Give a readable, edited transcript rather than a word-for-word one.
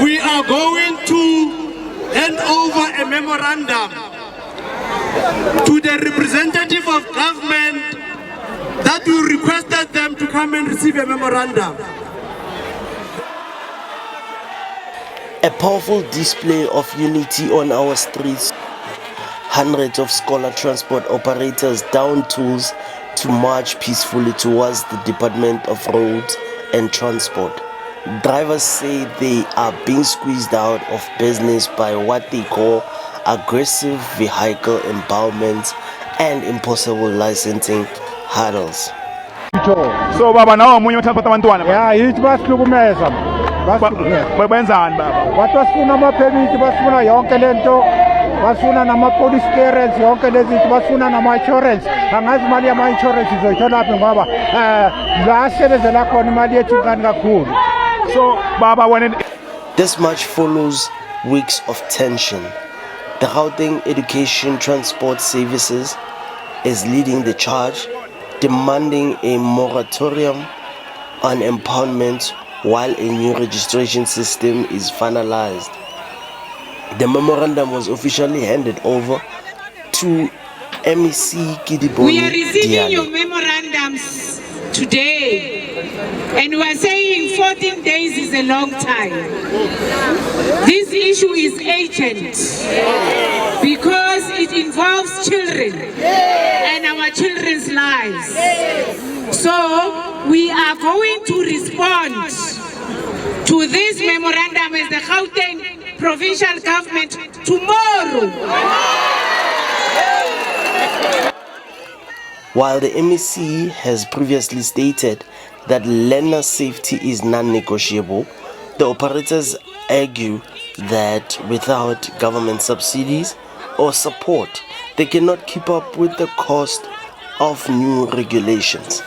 we are going to hand over a memorandum to the representative of government that we requested them to come and receive a memorandum. A powerful display of unity on our streets. Hundreds of scholar transport operators down tools to march peacefully towards the Department of Roads and Transport. Drivers say they are being squeezed out of business by what they call aggressive vehicle impoundments and impossible licensing hurdles. So baba nawo omunye uthapha abantwana yeah yithi basihlukumeza benzani baba bathi basifuna ama-permit basifuna yonke lento basifuna nama-police clearance yonke lezinto basifuna nama-insurance angazi imali yama-insurance izoyitholaphi ngoba la asebenzela khona imali yethu inkani kakhulu. So baba when this march follows weeks of tension. The Gauteng Education Transport Services is leading the charge, demanding a moratorium on impoundments while a new registration system is finalized. The memorandum was officially handed over to MEC Kedibone Diale. We are receiving your memorandums today, and we are saying 14 days is a long time. This issue is urgent because it involves children and our children's lives. So we are going to respond to this memorandum as the Gauteng provincial government tomorrow. While the MEC has previously stated that learner safety is non-negotiable, the operators argue that without government subsidies or support, they cannot keep up with the cost of new regulations.